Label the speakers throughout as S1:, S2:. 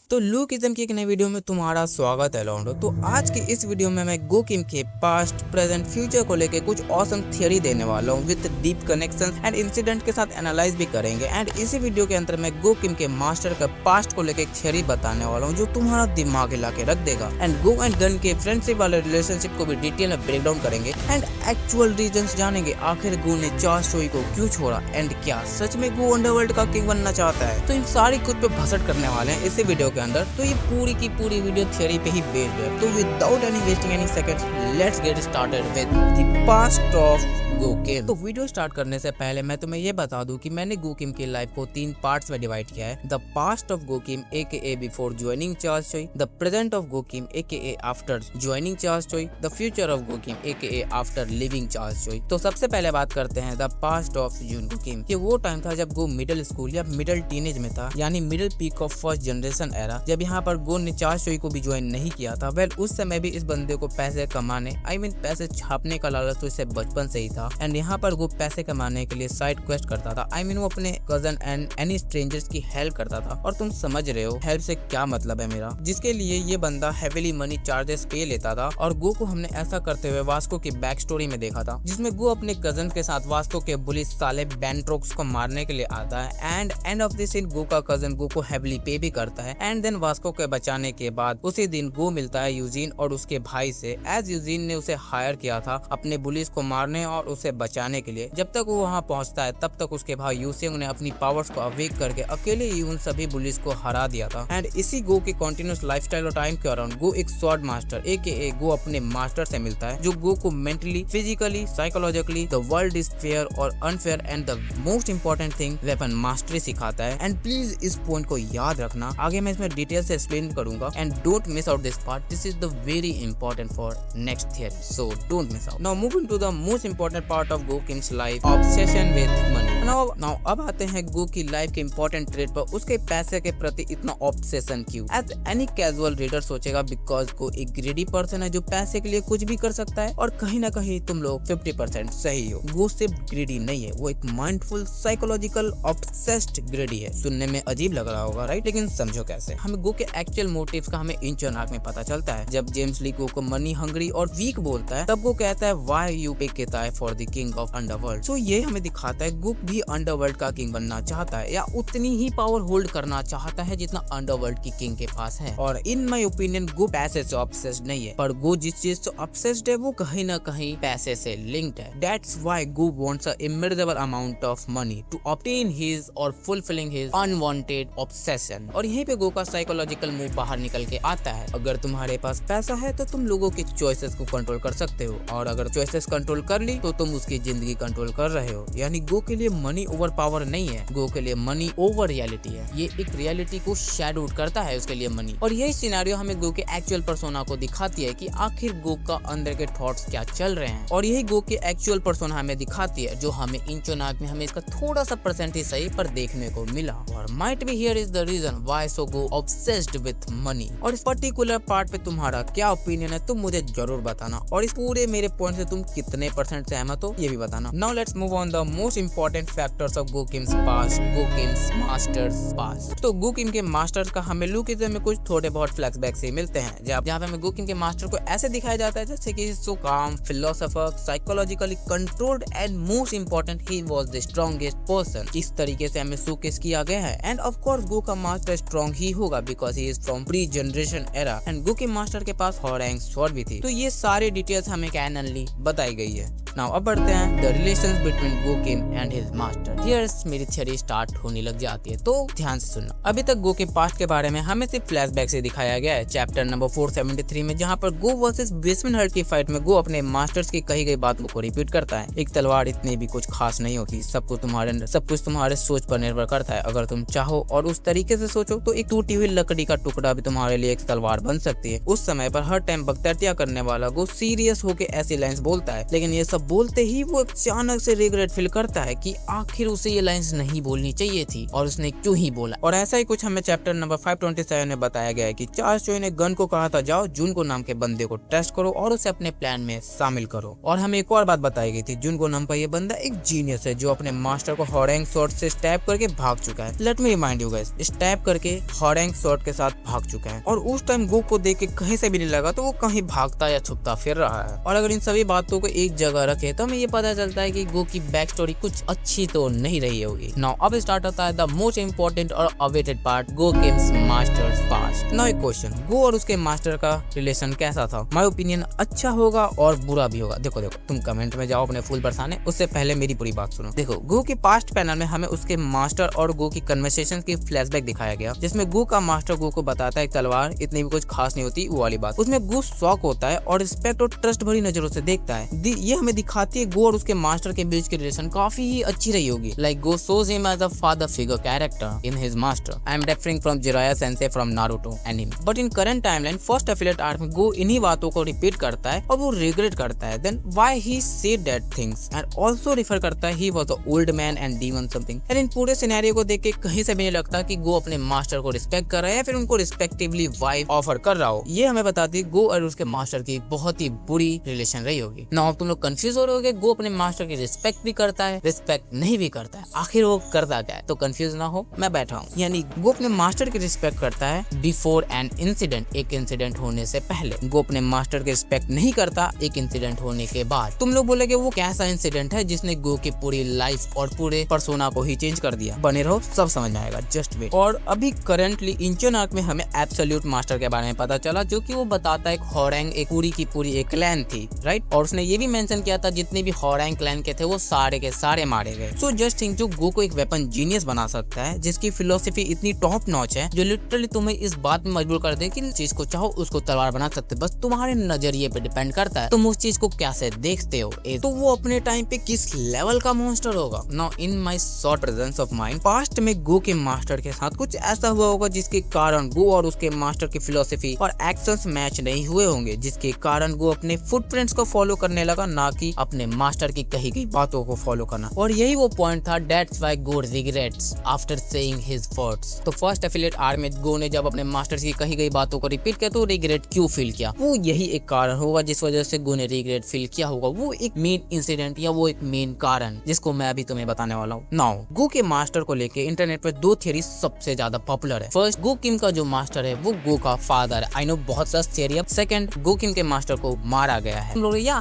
S1: तो लूकिज्म की एक नई वीडियो में तुम्हारा स्वागत है लौंडो। तो आज की इस वीडियो में मैं गोकिम के पास्ट, प्रेजेंट, फ्यूचर को लेके कुछ ऑसम थियरी देने वाला हूँ with deep connections and incident के साथ एनालाइज भी करेंगे। एंड इसी वीडियो के अंदर मैं गोकिम के मास्टर का पास्ट को लेके एक थियरी बताने वाला हूँ जो तुम्हारा दिमाग हिला के रख देगा। एंड गो एंड गन के फ्रेंडशिप वाले रिलेशनशिप को भी डिटेल में ब्रेक डाउन करेंगे एंड एक्चुअल रीजंस जानेंगे आखिर गो ने चार्ल्स चोई को क्यों छोड़ा एंड क्या सच में गो अंडरवर्ल्ड का किंग बनना चाहता है। तो इन सारी कुछ पे भसट करने वाले हैं इसी वीडियो के अंदर। तो ये पूरी की पूरी वीडियो थियरी पे ही बेस्ड है। तो without any wasting any seconds let's get started with the past of Goo Kim. तो वीडियो स्टार्ट करने से पहले मैं तुम्हें ये बता दूं कि मैंने गोकिम की लाइफ को 3 पार्ट्स में डिवाइड किया है। The past of Goo Kim AKA before joining Charles Choi, the present of Goo Kim AKA after joining Charles Choi, the future of Goo Kim AKA after living Charles Choi. तो सबसे पहले बात करते हैं the past of Jun Goo Kim. ये वो time था जब गो मिडिल स्कूल या मिडिल टीनेज में था, यानी middle peak of first generation era, जब यहाँ पर गो ने चार्ल्स चोई को भी ज्वाइन नहीं किया था। वेल उस समय भी इस बंदे को पैसे कमाने पैसे छापने का लालच तो इसे बचपन से ही था। एंड यहाँ पर वो पैसे कमाने के लिए साइड क्वेस्ट करता था। वो अपने कजन एंड एनी स्ट्रेंजर्स की हेल्प करता था। और तुम समझ रहे हो हेल्प से क्या मतलब है मेरा, जिसके लिए ये बंदा हेवीली मनी चार्जेस पे लेता था। और गो को हमने ऐसा करते हुए वास्को की बैक स्टोरी में देखा था, जिसमें गो अपने कजन के साथ वास्को के पुलिस साले बैंट्रोक्स को मारने के लिए आता है। And end of this scene Goo का कजन गो को हेवीली पे भी करता है। एंड देन वास्को के बचाने के बाद उसी दिन गो मिलता है यूजीन और उसके भाई से, एज यूजीन ने उसे हायर किया था अपने पुलिस को मारने और उसे बचाने के लिए। जब तक वो वहाँ पहुँचता है तब तक उसके भाई यूसेंग ने अपनी पावर्स को अवेक करके अकेले ही उन सभी पुलिस को हरा दिया था। एंड इसी गो के कॉन्टिन्यूस लाइफस्टाइल और टाइम के अराउंड गो एक स्वॉर्ड मास्टर AKA गो अपने मास्टर से मिलता है, जो गो को mentally, physically, psychologically the world is fair और unfair and the most important thing weapon mastery सिखाता है। एंड प्लीज इस पॉइंट को याद रखना, आगे मैं इसमें डिटेल से एक्सप्लेन करूंगा। And don't miss out this part, this is the very important for next theory, so don't miss out. Now moving to the most important part of Goo Kim's life, obsession with money. Now अब आते हैं गो की life के important trade पर, उसके पैसे के प्रति इतना ऑब्सेशन क्यों। एज एनी कैजुअल रीडर सोचेगा बिकॉज गो एक ग्रेडी पर्सन है जो पैसे के लिए कुछ भी कर सकता है। और कहीं ना कहीं तुम लोग 50% सही हो। गो सिर्फ ग्रेडी नहीं है, वो एक माइंडफुल, साइकोलॉजिकल, ऑब्सेस्ड ग्रेडी है। सुनने में अजीब लग रहा होगा राइट, लेकिन समझो कैसे। हमें गो के एक्चुअल मोटिव्स का हमें इंचन आर्क में पता चलता है। जब जेम्स ली गो को मनी हंग्री और वीक बोलता है तब गो कहता है why you pick Kitae for the king of underworld. So ये हमें दिखाता है गो भी अंडरवर्ल्ड का किंग बनना चाहता है, या उतनी ही पावर होल्ड करना चाहता है जितना अंडरवर्ल्ड की किंग के पास है। और इन माय ओपिनियन गो पैसे से ऑब्सेस्ड नहीं है, पर गो जिस चीज से ऑब्सेस्ड है वो कहीं ना कहीं पैसे से लिंक्ड है। That's why Go wants a immeasurable amount of money to obtain his और फुलफिलिंग हिज अनवांटेड ऑब्सेशन। और यहीं पे गो का साइकोलॉजिकल मूव बाहर निकल के आता है। अगर तुम्हारे पास पैसा है तो तुम लोगों के चॉइसेस को कंट्रोल कर सकते हो, और अगर चॉइसेस कंट्रोल कर ली तो तुम उसकी जिंदगी कंट्रोल कर रहे हो। यानी गो के लिए मनी ओवर पावर नहीं है, गो के लिए मनी ओवर रियलिटी है। ये एक रियलिटी को शैडो आउट करता है उसके लिए मनी। और यही सिनेरियो हमें गो के एक्चुअल पर्सोना को दिखाती है कि आखिर गो का अंदर के थॉट्स क्या चल रहे हैं। और यही गो के एक्चुअल पर्सोना हमें दिखाती है, जो हमें इंचोनाक में हमें इसका थोड़ा सा परसेंट ही सही पर देखने को मिला। और might be here is the reason why so Go obsessed with money. और इस पर्टिकुलर पार्ट पे तुम्हारा क्या ओपिनियन है तुम मुझे जरूर बताना, और इस पूरे मेरे पॉइंट से तुम कितने परसेंट सहमत हो ये भी बताना। Now let's move on the most important factors of Goo Kim's past, Goo Kim's masters past. तो गोकिम के मास्टर्स का हमें लूकिज्म में कुछ थोड़े बहुत फ्लैशबैक से मिलते हैं, जहाँ पे हमें गोकिम के मास्टर को ऐसे दिखाया जाता है जैसे कि सो काम, philosopher, psychologically controlled and most important he was the strongest person. इस तरीके से हमें शोकेस किया गया है। एंड ऑफ कोर्स गो का मास्टर स्ट्रॉन्ग ही होगा because he is from pre generation era. And go के मास्टर के पास हॉरैंग स्वॉर्ड भी थी। तो ये सारी डिटेल्स हमें कैननली बताई गई है। नाउ अब बढ़ते हैं the relations between Goo Kim and his master. Here's मेरी थ्योरी स्टार्ट होने लग जाती है, तो ध्यान से सुनना। अभी तक गो के पास्ट के बारे में हमें सिर्फ फ्लैशबैक से दिखाया गया है चैप्टर नंबर 473 में, जहां पर गो वर्सेस बेसमेंट हर्ट की फाइट में गो अपने मास्टर्स की कही गई बातों को रिपीट करता है। एक तलवार इतनी भी कुछ खास नहीं होती, सब कुछ तुम्हारे सोच पर निर्भर करता है। अगर तुम चाहो और उस तरीके से सोचो तो एक टूटी हुई लकड़ी का टुकड़ा भी तुम्हारे लिए एक तलवार बन सकती है। उस समय पर हर टाइम बकतैतिया करने वाला गो सीरियस होकर ऐसी लाइंस बोलता है, लेकिन ये सब बोलते ही वो अचानक से रिग्रेट फील करता है कि आखिर उसे ये लाइंस नहीं बोलनी चाहिए थी और उसने क्यों ही बोला। और ऐसा ही कुछ हमें चैप्टर नंबर 527 में बताया गया है कि चार्ल्स चोई ने गन को कहा था जाओ जुनको नाम के बंदे को टेस्ट करो और उसे अपने प्लान में शामिल करो। और हमें एक और बात बताई गई थी, जुनको नाम का ये बंदा एक जीनियस है जो अपने मास्टर को हॉरेंग स्वॉर्ड से स्टैब करके भाग चुका है। Let me remind you guys, stab करके हॉरेंग स्वॉर्ड के साथ भाग चुका है और उस टाइम गो को देख के कहीं से भी नहीं लगा तो वो कहीं भागता या छुपता फिर रहा है। और अगर इन सभी बातों को एक जगह रखे तो हमें ये पता चलता है कि गो की बैक स्टोरी कुछ अच्छी तो नहीं रही होगी। नाउ अब स्टार्ट होता है द मोस्ट इंपॉर्टेंट और अवेटेड पार्ट, गो किम्स मास्टर्स पास्ट। नाउ एक क्वेश्चन, गो और उसके मास्टर का रिलेशन कैसा था? माय ओपिनियन अच्छा होगा और बुरा भी होगा। देखो तुम कमेंट में जाओ अपने फूल बरसाने, उससे पहले मेरी पूरी बात सुनो। देखो गो के पास्ट पैनल में हमें उसके मास्टर और गो की कन्वर्सेशन की फ्लैशबैक दिखाया गया, जिसमें गो का मास्टर गो को बताता है तलवार इतनी भी कुछ खास नहीं होती, वो वाली बात। उसमें गो शॉक होता है और रिस्पेक्ट और ट्रस्ट भरी नजरों से देखता है। ये हमें दिखाती है गो और उसके मास्टर के बीच की रिलेशन काफी ही अच्छी रही होगी। Like go shows him as a father figure character in his master. I am referring from Jiraiya Sensei from Naruto anime. But in current timeline, first affiliate arc में गो इन्हीं बातों को रिपीट करता है और वो रिग्रेट करता है। Then why he said that things and also refer करता है he was the old man and demon something. और इन पूरे सिनेरियो को देख के कहीं से भी नहीं लगता कि गो अपने मास्टर को रिस्पेक्ट कर रहा है या फिर उनको रिस्पेक्टिवली वाइफ ऑफर कर रहा हो। ये हमें बताती है गो और उसके मास्टर की बहुत ही बुरी रिलेशन रही होगी। नाउ तुम लोग कंफ्यूज हो रहे होगे, गो अपने मास्टर की रिस्पेक्ट भी करता है, रिस्पेक्ट नहीं भी करता है, आखिर वो करता क्या है? तो कंफ्यूज ना हो, मैं बैठा हूँ। यानी गो अपने मास्टर की रिस्पेक्ट करता है बिफोर एन इंसिडेंट, एक इंसिडेंट होने से पहले। गो अपने मास्टर की रिस्पेक्ट नहीं करता एक इंसिडेंट होने के बाद। तुम लोग बोलेगे वो कैसा इंसिडेंट है जिसने गो की पूरी लाइफ और पूरे पर्सोना को ही चेंज कर दिया? बने रहो, सब समझ में आएगा, जस्ट वेट। और अभी करंटली इंचन आर्क में हमें एब्सोल्यूट मास्टर के बारे में पता चला, जो कि वो बताता है एक हॉरेंग एक पूरी की पूरी एक क्लैन थी, राइट? और उसने ये भी मेंशन किया था जितने भी हॉरेंग क्लैन के थे वो सारे के सारे मारे गए। सो जस्ट थिंक, जो गो को एक वेपन जीनियस बना सकता है, जिसकी फिलोसफी इतनी टॉप नॉच है, जो लिटरली तुम्हें इस बात में मजबूर कर दे कि चीज को चाहो उसको तलवार बना सकते, बस तुम्हारे नजरिए पे डिपेंड करता है तुम उस चीज को कैसे देखते हो। तो वो अपने टाइम पे किस लेवल का मॉन्स्टर होगा। Now in my short presence of mind, past में गो के मास्टर के साथ कुछ ऐसा हुआ होगा जिसके कारण गो और उसके मास्टर की फिलोसफी और एक्शंस मैच नहीं हुए होंगे, जिसके कारण गो अपने फुटप्रिंट्स को फॉलो करने लगा, ना कि अपने मास्टर की कही गई बातों को फॉलो करना। और यही वो पॉइंट था, that's why go regrets after saying his words. तो फर्स्ट एफिलिएट आर्क में गो ने जब अपने मास्टर की कही गई बातों को रिपीट किया तो रिग्रेट क्यों फील किया? वो यही एक कारण होगा जिस वजह से गो ने रिग्रेट फील किया होगा। वो एक मेन इंसिडेंट या वो एक मेन कारण जिसको मैं अभी तुम्हें बताने वाला हूँ। नाउ गो के मास्टर को लेके इंटरनेट पे दो थियरी सबसे ज्यादा पॉपुलर है। फर्स्ट, गो किम का जो मास्टर है वो गो का फादर है। आई नो बहुत सस्त थियरी है। सेकंड, गो किम के मास्टर को मारा गया है।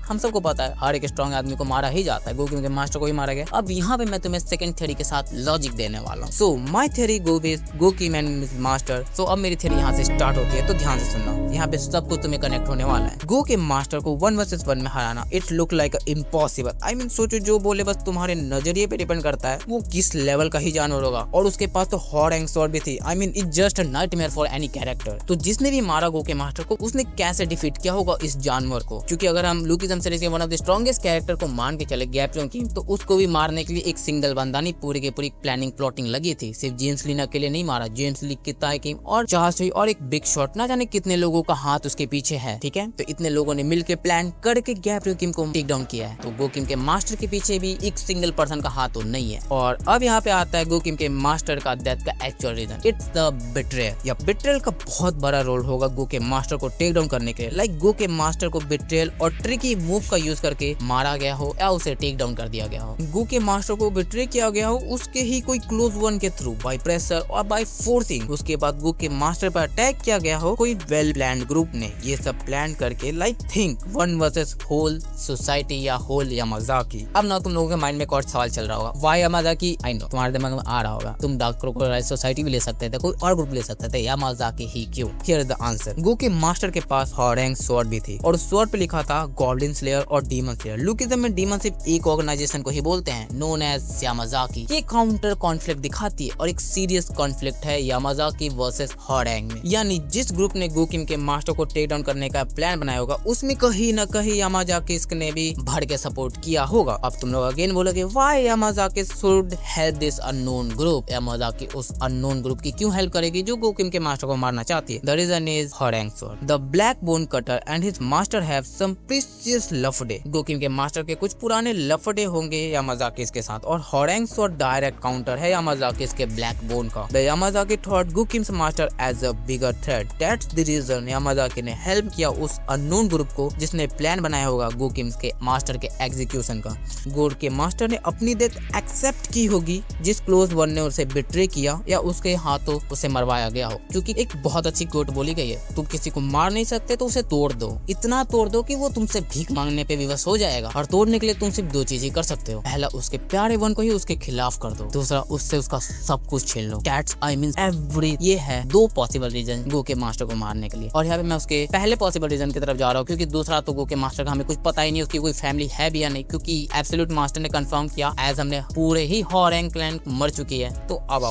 S1: हम सबको पता है हर एक स्ट्रॉन्ग आदमी को मारा ही जाता है, गो किम के मास्टर को ही मारा गया। अब यहाँ पे मैं तुम्हें सेकंड थियरी के साथ लॉजिक देने वाला हूँ। So my theory Goo Kim and master. So अब मेरी थियरी यहाँ से स्टार्ट होती है, तो ध्यान से सुनना, यहाँ पे सब कुछ तुम्हें कनेक्ट होने वाला है। गो के मास्टर को 1 वर्सेस 1 में हराना it look like impossible. I mean सोचो, जो बोले बस तुम्हारे नजरिए पे डिपेंड करता है वो किस लेवल का ही जानवर होगा। और उसके पास तो हॉरेंग स्वॉर्ड भी थी। I mean it's just a nightmare for any character. तो जिसने भी मारा गो के मास्टर को, उसने कैसे डिफीट किया होगा इस जानवर को? क्योंकि अगर हम लुकिज्म सीरीज के one of the strongest character को मान के चले गैप्योन किंग, तो उसको भी मारने के लिए एक सिंगल बंदा नहीं, पूरी की पूरी प्लानिंग प्लॉटिंग लगी थी। सिर्फ जेम्स लीन अकेले नहीं मारा, जेम्स ली, किताई किंग और चार्ल्स चोई और एक बिग शॉट, ना जाने कितने लोगों का हाथ उसके पीछे है। ठीक है, तो इतने लोगों ने मिलकर प्लान करके गैप्योन किंग को टेक डाउन किया है। तो गो किम के मास्टर के पीछे भी एक सिंगल पर्सन का हाथ तो नहीं है। और अब यहाँ पे आता है गो किम के मास्टर का डेथ का actual reason, it's the betrayal. या बिट्रेयल का बहुत बड़ा रोल होगा गो के मास्टर को टेक डाउन करने के लिए। लाइक गो के मास्टर को बिट्रेयल और ट्रिकी मूव का यूज करके मारा गया हो या उसे टेक डाउन कर दिया गया हो। गो के मास्टर को बिट्रे किया गया हो उसके ही कोई क्लोज वन के थ्रू, बाय प्रेशर और बाय फोर्सिंग। उसके बाद गो के मास्टर पर अटैक किया गया हो कोई वेल प्लान्ड ग्रुप ने। ये सब प्लान करके like think 1 versus whole society या होल यामाजाकी। अब ना तुम लोगों के माइंड में एक और सवाल चल रहा होगा, व्हाई यामाजाकी? आई नो तुम्हारे दिमाग में आ रहा होगा, तुम डार्क क्रोकोडाइल सोसाइटी भी ले सकते थे, कोई और ग्रुप ले सकते थे, यामाजाकी ही क्यों? Here is the answer. Goo के मास्टर के पास हॉरेंग स्वॉर्ड भी थी और स्वॉर्ड पे लिखा था गॉब्लिन स्लेयर और डीमन स्लेयर। लुकिज्म में डीमन सिर्फ एक ऑर्गेनाइजेशन को ही बोलते हैं, नोन एज यामाजाकी। ये काउंटर कॉन्फ्लिक्ट दिखाती है और एक सीरियस कॉन्फ्लिक्ट है यामाजाकी वर्सेस हॉरेंग में। यानी जिस ग्रुप ने गो किम के मास्टर को टेक डाउन करने का प्लान बनाया होगा उसमें कहीं ना कहीं यामाजाकी ने भी भर के सपोर्ट किया होगा। अब तुम लोग अगेन बोलोगे, why Yamazaki should help this unknown group? Yamazaki उस अननोन ग्रुप की क्यों हेल्प करेगी जो गो किम के मास्टर को मारना चाहती है? The reason is Horeng sword, the black bone cutter and his master have some precious love day. Goo Goo Kim के मास्टर के कुछ पुराने लफड़े होंगे यामाजाकी के साथ, और होरेंग स्वॉर्ड डायरेक्ट काउंटर है यामाजाकी के बैकबोन का। The Yamazaki thought Goo Kim's master as a bigger threat, that's the reason Yamazaki ने हेल्प किया उस अननोन ग्रुप को जिसने प्लान बनाया होगा गोकिम्स के मास्टर के एग्जीक्यूशन का। गोड के मास्टर ने अपनी डेथ एक्सेप्ट की होगी जिस क्लोज वन ने उसे बिट्रे किया या उसके हाथों उसे मरवाया गया हो, क्योंकि एक बहुत अच्छी कोट बोली गई है, तुम किसी को मार नहीं सकते तो उसे तोड़ दो, इतना तोड़ दो कि वो तुमसे भीख मांगने पे विवश हो जाएगा। और तोड़ने के लिए तुम सिर्फ दो चीज ही कर सकते हो, पहला उसके प्यारे वन को ही उसके खिलाफ कर दो, दूसरा उससे उसका सब कुछ छीन लो। That's I mean every. ये है दो पॉसिबल रीजन गो के मास्टर को मारने के लिए, और यहाँ पे मैं उसके पहले पॉसिबल रीजन की तरफ जा रहा हूँ, क्योंकि दूसरा तो गो के मास्टर का हमें कुछ पता ही नहीं उसकी कोई फैमिली है भी या नहीं, क्योंकि एब्सोल्यूट मास्टर ने कंफर्म किया एज हमने पूरे ही होरेंग क्लैन मर चुकी है। तो अब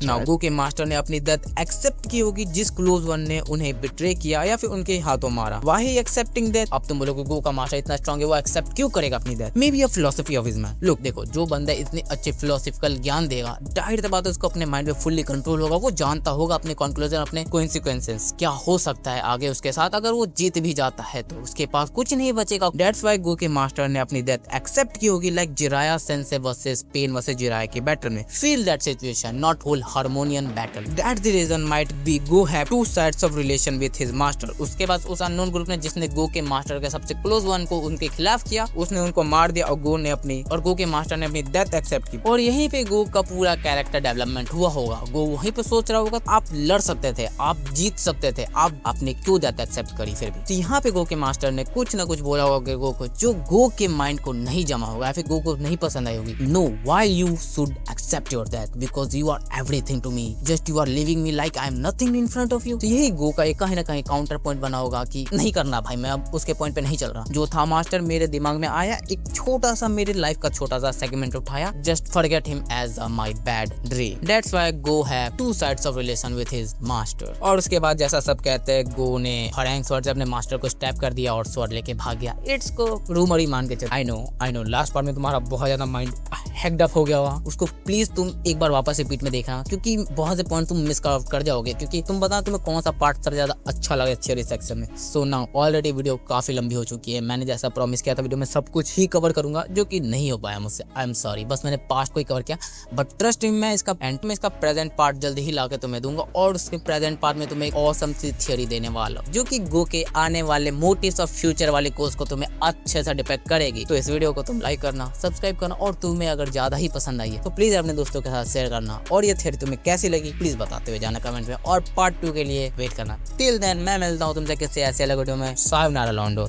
S1: नाउ गो के मास्टर ने अपनी डेथ एक्सेप्ट की होगी जिस क्लोज वन ने उन्हें बिट्रे किया या फिर उनके हाथों मारा, वाही एक्सेप्टिंग डेथ। अब तुम बोलोगे गो का मास्टर इतना स्ट्रॉन्ग है, वो एक्सेप्ट क्यों करेगा अपनी death? May be a philosophy of his man. Look देखो, जो बंदा इतने अच्छे फिलोसॉफिकल ज्ञान देगा, जाहिर सी बात है उसको अपने माइंड में फुल्ली कंट्रोल होगा, वो जानता होगा अपने कंक्लूजन, अपने कॉन्सिक्वेंसेस क्या हो सकता है आगे उसके साथ। अगर वो जीत भी जाता है तो उसके पास कुछ नहीं बचेगा। दैट्स व्हाई गो के मास्टर ने अपनी डेथ एक्सेप्ट की होगी, like Jiraiya sensei versus Pain versus Jiraiya के बैटल में। Feel that situation, not whole harmonian battle. That's the reason might be Goo have two sides of relation with his master. उसके बाद उस unknown group ने जिसने गो के master के सबसे क्लोज वन को उनके खिलाफ किया, उसने उनको मार दिया और गो के मास्टर ने अपनी डेथ एक्सेप्ट की। और यहीं पे गो का पूरा कैरेक्टर डेवलपमेंट हुआ होगा। गो वहीं पे सोच रहा होगा आप लड़ सकते थे, आप जीत सकते थे, आप आपने क्यों डेथ एक्सेप्ट करी फिर भी। तो यहाँ पे गो के मास्टर ने कुछ ना कुछ बोला होगा गो को, जो गो के माइंड को नहीं जमा होगा या फिर गो को नहीं पसंद आई होगी। No, why you should accept your death, because you are everything to me, just you are leaving me like I am nothing in front of you. तो यही गो का एक कहीं ना कहीं काउंटर पॉइंट बना होगा कि नहीं करना भाई, मैं अब उसके पॉइंट पे नहीं चल रहा। जो था मास्टर मेरे दिमाग में आया, एक छोटा सा मेरे लाइफ का छोटा सा सेगमेंट उठाया, just forget him as my bad dream. That's why Go have two sides of relation with his master. और उसके बाद जैसा सब कहते हैं, गो ने होरेंग स्वॉर्ड से अपने मास्टर को स्टैप कर दिया और स्वॉर्ड लेके भाग गया। इट्स को रूमर ही मान के चल। आई नो लास्ट पार्ट में तुम्हारा बहुत ज्यादा माइंड हैक्ड अप हो गया होगा, उसको प्लीज तुम एक बार वापस रिपीट में देखना, क्योंकि बहुत से पॉइंट तुम मिस कर जाओगे, क्योंकि तुम बता तुम्हें कौन सा पार्ट सबसे ज्यादा अच्छा लगे थियरी सेक्शन में। सो नाउ ऑलरेडी वीडियो काफी लंबी हो चुकी है, मैंने जैसा प्रॉमिस किया था वीडियो में सब कुछ ही कवर करूंगा, जो कि नहीं हो पाया मुझसे। आई एम सॉरी, बस मैंने पास्ट को ही कवर किया, बट ट्रस्ट मैं इसका एंड में इसका प्रेजेंट पार्ट जल्दी ही लाके तुम्हें दूंगा, और उसके प्रेजेंट पार्ट में तुम्हें एक ऑसम सी थियरी देने वाला हूं, जो कि गो के आने वाले मोटिव्स ऑफ फ्यूचर वाले कोर्स को तुम्हें अच्छे से डिपेक्ट करेगी। तो इस वीडियो को तुम लाइक करना, सब्सक्राइब करना, और तुम्हें अगर ज्यादा ही पसंद आई है तो प्लीज अपने दोस्तों के साथ शेयर करना, और ये थियरी तुम्हें कैसी लगी प्लीज बताते हुए जाना कमेंट में, और पार्ट 2 के लिए वेट करना। टिल देन मैं मिलता हूँ तुमसे किसी ऐसे अलग वीडियो में। सायोनारा लॉन्डो।